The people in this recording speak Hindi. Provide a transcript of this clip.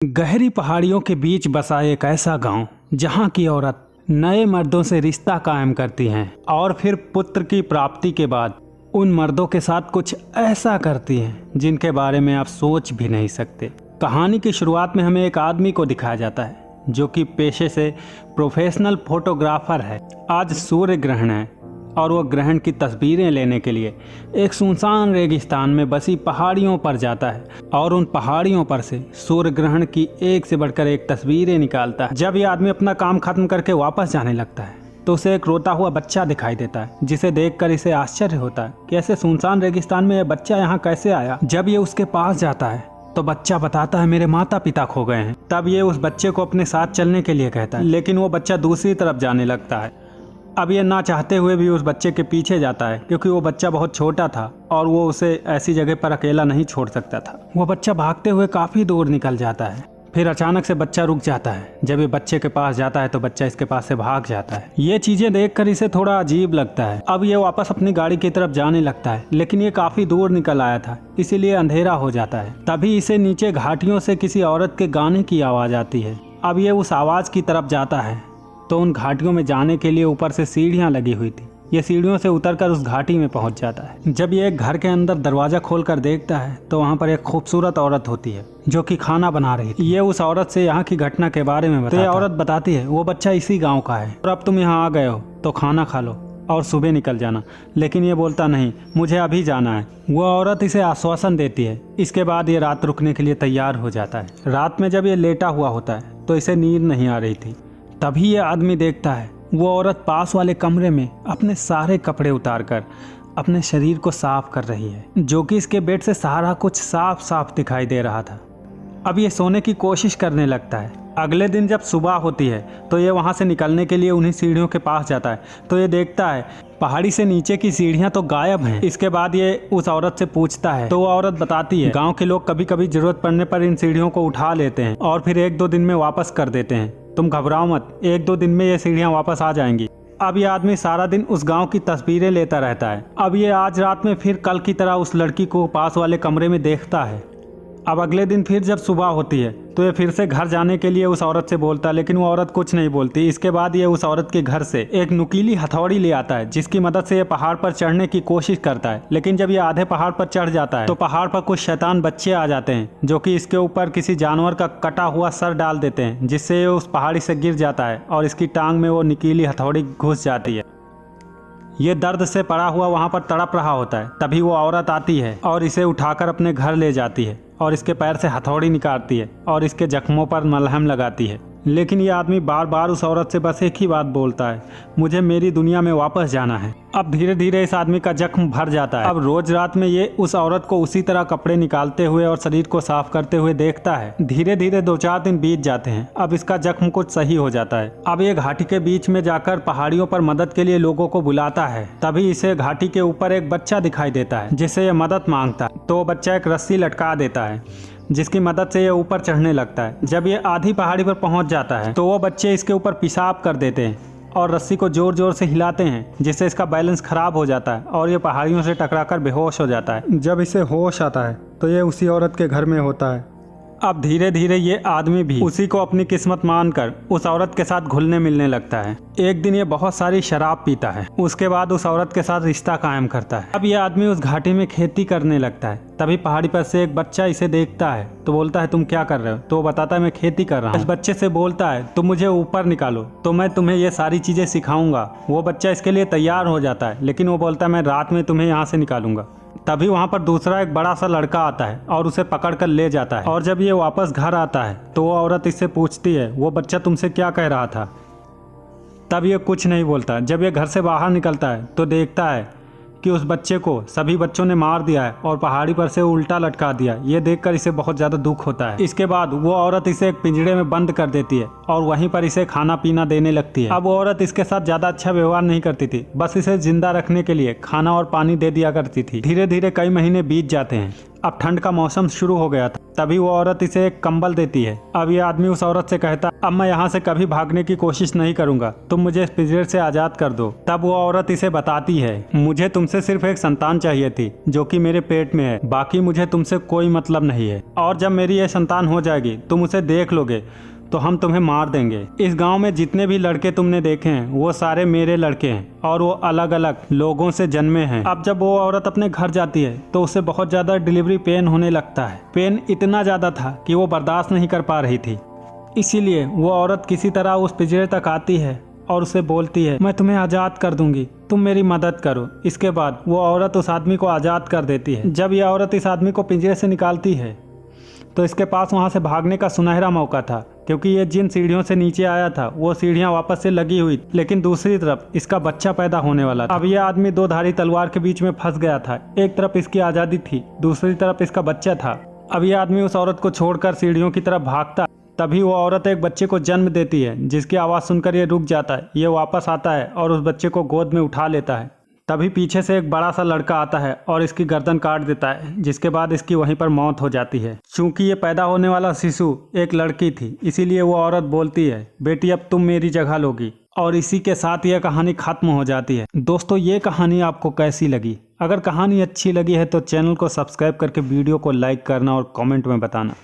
गहरी पहाड़ियों के बीच बसा एक ऐसा गांव जहां की औरत नए मर्दों से रिश्ता कायम करती हैं और फिर पुत्र की प्राप्ति के बाद उन मर्दों के साथ कुछ ऐसा करती हैं जिनके बारे में आप सोच भी नहीं सकते। कहानी की शुरुआत में हमें एक आदमी को दिखाया जाता है जो कि पेशे से प्रोफेशनल फोटोग्राफर है। आज सूर्य ग्रहण है और वो ग्रहण की तस्वीरें लेने के लिए एक सुनसान रेगिस्तान में बसी पहाड़ियों पर जाता है और उन पहाड़ियों पर से सूर्य ग्रहण की एक से बढ़कर एक तस्वीरें निकालता है। जब ये आदमी अपना काम खत्म करके वापस जाने लगता है तो उसे एक रोता हुआ बच्चा दिखाई देता है, जिसे देखकर इसे आश्चर्य होता है कि ऐसे सुनसान रेगिस्तान में यह बच्चा यहाँ कैसे आया। जब ये उसके पास जाता है तो बच्चा बताता है मेरे माता पिता खो गए हैं। तब ये उस बच्चे को अपने साथ चलने के लिए कहता है, लेकिन वो बच्चा दूसरी तरफ जाने लगता है। अब ये ना चाहते हुए भी उस बच्चे के पीछे जाता है क्योंकि वो बच्चा बहुत छोटा था और वो उसे ऐसी जगह पर अकेला नहीं छोड़ सकता था। वो बच्चा भागते हुए काफ़ी दूर निकल जाता है। फिर अचानक से बच्चा रुक जाता है। जब ये बच्चे के पास जाता है तो बच्चा इसके पास से भाग जाता है। ये चीज़ें देखकर इसे थोड़ा अजीब लगता है। अब ये वापस अपनी गाड़ी की तरफ जाने लगता है, लेकिन ये काफ़ी दूर निकल आया था, इसीलिए अंधेरा हो जाता है। तभी इसे नीचे घाटियों से किसी औरत के गाने की आवाज़ आती है। अब ये उस आवाज़ की तरफ जाता है तो उन घाटियों में जाने के लिए ऊपर से सीढ़ियां लगी हुई थी। ये सीढ़ियों से उतरकर उस घाटी में पहुंच जाता है। जब ये एक घर के अंदर दरवाज़ा खोलकर देखता है तो वहां पर एक खूबसूरत औरत होती है जो कि खाना बना रही थी। ये उस औरत से यहाँ की घटना के बारे में बताता है। तो ये औरत बताती है वो बच्चा इसी गाँव का है और अब तुम यहाँ आ गए हो तो खाना खा लो और सुबह निकल जाना। लेकिन ये बोलता नहीं, मुझे अभी जाना है। वो औरत इसे आश्वासन देती है। इसके बाद ये रात रुकने के लिए तैयार हो जाता है। रात में जब ये लेटा हुआ होता है तो इसे नींद नहीं आ रही थी। तभी ये आदमी देखता है वो औरत पास वाले कमरे में अपने सारे कपड़े उतारकर अपने शरीर को साफ कर रही है, जो कि इसके बेड से सारा कुछ साफ साफ दिखाई दे रहा था। अब ये सोने की कोशिश करने लगता है। अगले दिन जब सुबह होती है तो ये वहाँ से निकलने के लिए उन्हीं सीढ़ियों के पास जाता है तो ये देखता है पहाड़ी से नीचे की सीढ़ियाँ तो गायब हैं। इसके बाद ये उस औरत से पूछता है तो वो औरत बताती है गाँव के लोग कभी कभी जरूरत पड़ने पर इन सीढ़ियों को उठा लेते हैं और फिर 1-2 दिन में वापस कर देते हैं। तुम घबराओ मत, 1-2 दिन में ये सीढ़ियाँ वापस आ जाएंगी। अब ये आदमी सारा दिन उस गांव की तस्वीरें लेता रहता है। अब ये आज रात में फिर कल की तरह उस लड़की को पास वाले कमरे में देखता है। अब अगले दिन फिर जब सुबह होती है तो ये फिर से घर जाने के लिए उस औरत से बोलता है, लेकिन वो औरत कुछ नहीं बोलती। इसके बाद ये उस औरत के घर से एक नुकीली हथौड़ी ले आता है जिसकी मदद से ये पहाड़ पर चढ़ने की कोशिश करता है। लेकिन जब ये आधे पहाड़ पर चढ़ जाता है तो पहाड़ पर कुछ शैतान बच्चे आ जाते हैं जो कि इसके ऊपर किसी जानवर का कटा हुआ सर डाल देते हैं, जिससे ये उस पहाड़ी से गिर जाता है और इसकी टांग में वो नुकीली हथौड़ी घुस जाती है। ये दर्द से पड़ा हुआ वहाँ पर तड़प रहा होता है। तभी वो औरत आती है और इसे उठाकर अपने घर ले जाती है और इसके पैर से हथौड़ी निकालती है और इसके जख्मों पर मलहम लगाती है। लेकिन ये आदमी बार बार उस औरत से बस एक ही बात बोलता है, मुझे मेरी दुनिया में वापस जाना है। अब धीरे धीरे इस आदमी का जख्म भर जाता है। अब रोज रात में ये उस औरत को उसी तरह कपड़े निकालते हुए और शरीर को साफ करते हुए देखता है। धीरे धीरे 2-4 दिन बीत जाते हैं। अब इसका जख्म कुछ सही हो जाता है। अब ये घाटी के बीच में जाकर पहाड़ियों पर मदद के लिए लोगों को बुलाता है। तभी इसे घाटी के ऊपर एक बच्चा दिखाई देता है जिससे ये मदद मांगता है। तो वो बच्चा एक रस्सी लटका देता है जिसकी मदद से ये ऊपर चढ़ने लगता है। जब ये आधी पहाड़ी पर पहुंच जाता है तो वो बच्चे इसके ऊपर पेशाब कर देते हैं और रस्सी को जोर जोर से हिलाते हैं जिससे इसका बैलेंस खराब हो जाता है और ये पहाड़ियों से टकराकर बेहोश हो जाता है। जब इसे होश आता है तो ये उसी औरत के घर में होता है। अब धीरे धीरे ये आदमी भी उसी को अपनी किस्मत मानकर उस औरत के साथ घुलने मिलने लगता है। एक दिन ये बहुत सारी शराब पीता है। उसके बाद उस औरत के साथ रिश्ता कायम करता है। अब ये आदमी उस घाटी में खेती करने लगता है। तभी पहाड़ी पर से एक बच्चा इसे देखता है तो बोलता है तुम क्या कर रहे हो? तो वो बताता है मैं खेती कर रहा हूँ। इस बच्चे से बोलता है तुम मुझे ऊपर निकालो तो मैं तुम्हें ये सारी चीजें सिखाऊंगा। वो बच्चा इसके लिए तैयार हो जाता है, लेकिन वो बोलता है मैं रात में तुम्हें यहाँ से निकालूंगा। तभी वहाँ पर दूसरा एक बड़ा सा लड़का आता है और उसे पकड़कर ले जाता है। और जब ये वापस घर आता है तो वो औरत इससे पूछती है वो बच्चा तुमसे क्या कह रहा था? तब ये कुछ नहीं बोलता। जब ये घर से बाहर निकलता है तो देखता है कि उस बच्चे को सभी बच्चों ने मार दिया है और पहाड़ी पर से उल्टा लटका दिया। ये देखकर इसे बहुत ज़्यादा दुख होता है। इसके बाद वो औरत इसे एक पिंजरे में बंद कर देती है और वहीं पर इसे खाना पीना देने लगती है। अब वो औरत इसके साथ ज़्यादा अच्छा व्यवहार नहीं करती थी, बस इसे जिंदा रखने के लिए खाना और पानी दे दिया करती थी। धीरे धीरे कई महीने बीत जाते हैं। अब ठंड का मौसम शुरू हो गया था। तभी वो औरत इसे एक कंबल देती है। अब ये आदमी उस औरत से कहता, अब मैं यहाँ से कभी भागने की कोशिश नहीं करूंगा, तुम मुझे इस पिंजरे से आजाद कर दो। तब वो औरत इसे बताती है, मुझे तुमसे सिर्फ एक संतान चाहिए थी जो कि मेरे पेट में है, बाकी मुझे तुमसे कोई मतलब नहीं है। और जब मेरी ये संतान हो जाएगी तुम उसे देख लोगे तो हम तुम्हें मार देंगे। इस गांव में जितने भी लड़के तुमने देखे हैं वो सारे मेरे लड़के हैं और वो अलग अलग लोगों से जन्मे हैं। अब जब वो औरत अपने घर जाती है तो उसे बहुत ज्यादा डिलीवरी पेन होने लगता है। पेन इतना ज्यादा था कि वो बर्दाश्त नहीं कर पा रही थी। इसीलिए वो औरत किसी तरह उस पिंजरे तक आती है और उसे बोलती है, मैं तुम्हें आज़ाद कर दूंगी, तुम मेरी मदद करो। इसके बाद वो औरत उस आदमी को आज़ाद कर देती है। जब यह औरत इस आदमी को पिंजरे से निकालती है तो इसके पास वहाँ से भागने का सुनहरा मौका था, क्योंकि ये जिन सीढ़ियों से नीचे आया था वो सीढ़ियाँ वापस से लगी हुई, लेकिन दूसरी तरफ इसका बच्चा पैदा होने वाला था। अब यह आदमी दो धारी तलवार के बीच में फंस गया था। एक तरफ इसकी आज़ादी थी, दूसरी तरफ इसका बच्चा था। अब यह आदमी उस औरत को छोड़कर सीढ़ियों की तरफ भागता। तभी वो औरत एक बच्चे को जन्म देती है, जिसकी आवाज़ सुनकर ये रुक जाता है। ये वापस आता है और उस बच्चे को गोद में उठा लेता है। तभी पीछे से एक बड़ा सा लड़का आता है और इसकी गर्दन काट देता है, जिसके बाद इसकी वहीं पर मौत हो जाती है। चूंकि ये पैदा होने वाला शिशु एक लड़की थी, इसीलिए वो औरत बोलती है, बेटी अब तुम मेरी जगह लोगी। और इसी के साथ यह कहानी खत्म हो जाती है। दोस्तों, ये कहानी आपको कैसी लगी? अगर कहानी अच्छी लगी है तो चैनल को सब्सक्राइब करके वीडियो को लाइक करना और कमेंट में बताना।